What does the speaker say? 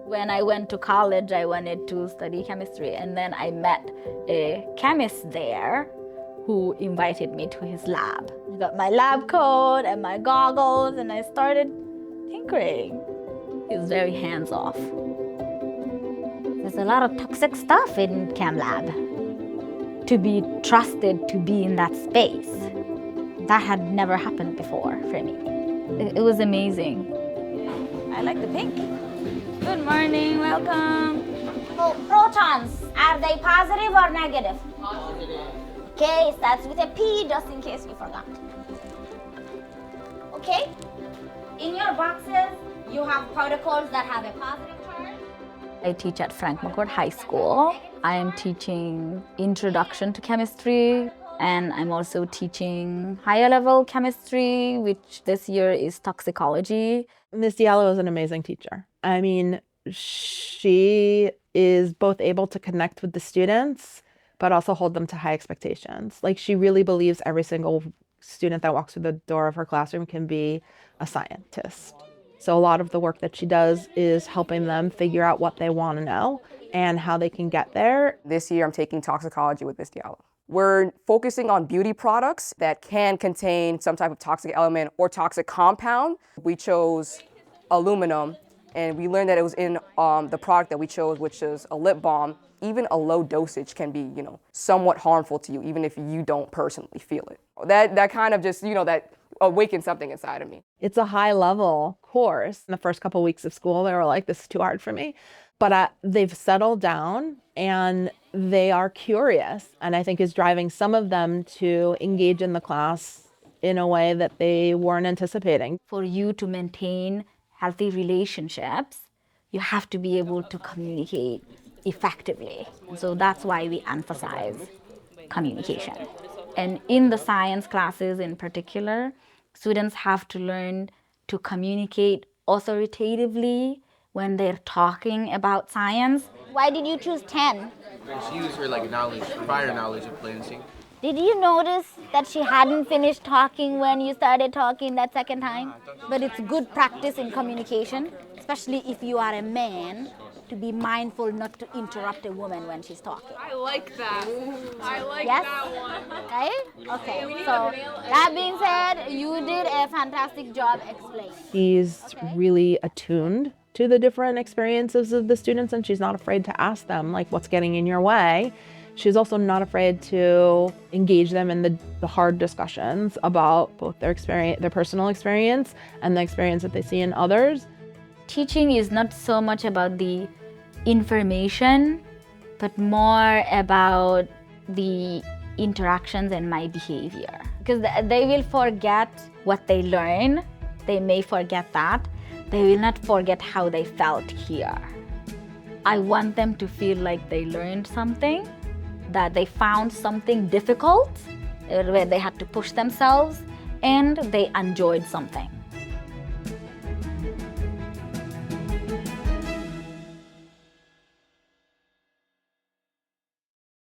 When I went to college, I wanted to study chemistry, and then I met a chemist there who invited me to his lab. I got my lab coat and my goggles, and I started tinkering. He was very hands-off. There's a lot of toxic stuff in chem lab. To be trusted to be in that space, that had never happened before for me. It was amazing. I like the pink. Good morning, welcome. So protons, are they positive or negative? Positive. Okay, it starts with a P, just in case you forgot. Okay, in your boxes, you have particles that have a positive charge. I teach at Frank McCourt High School. I am teaching Introduction to Chemistry, and I'm also teaching higher level chemistry, which this year is toxicology. Ms. Diallo is an amazing teacher. I mean, she is both able to connect with the students, but also hold them to high expectations. Like, she really believes every single student that walks through the door of her classroom can be a scientist. So a lot of the work that she does is helping them figure out what they want to know and how they can get there. This year I'm taking toxicology with Ms. Diallo. We're focusing on beauty products that can contain some type of toxic element or toxic compound. We chose aluminum, and we learned that it was in the product that we chose, which is a lip balm. Even a low dosage can be, somewhat harmful to you, even if you don't personally feel it. That kind of just, that awakened something inside of me. It's a high level course. In the first couple of weeks of school, they were like, this is too hard for me. But they've settled down and they are curious, and I think is driving some of them to engage in the class in a way that they weren't anticipating. For you to maintain healthy relationships, you have to be able to communicate effectively. So that's why we emphasize communication. And in the science classes in particular, students have to learn to communicate authoritatively when they're talking about science. Why did you choose 10? She used her prior knowledge of planting. Did you notice that she hadn't finished talking when you started talking that second time? But it's good practice in communication, especially if you are a man, to be mindful not to interrupt a woman when she's talking. I like that. I like Yes? that one. Right? Okay, so that being said, you did a fantastic job explaining. She's really attuned to the different experiences of the students, and she's not afraid to ask them, like, what's getting in your way. She's also not afraid to engage them in the hard discussions about both their experience, their personal experience, and the experience that they see in others. Teaching is not so much about the information, but more about the interactions and my behavior. Because they will forget what they learn. They may forget that. They will not forget how they felt here. I want them to feel like they learned something, that they found something difficult, where they had to push themselves, and they enjoyed something.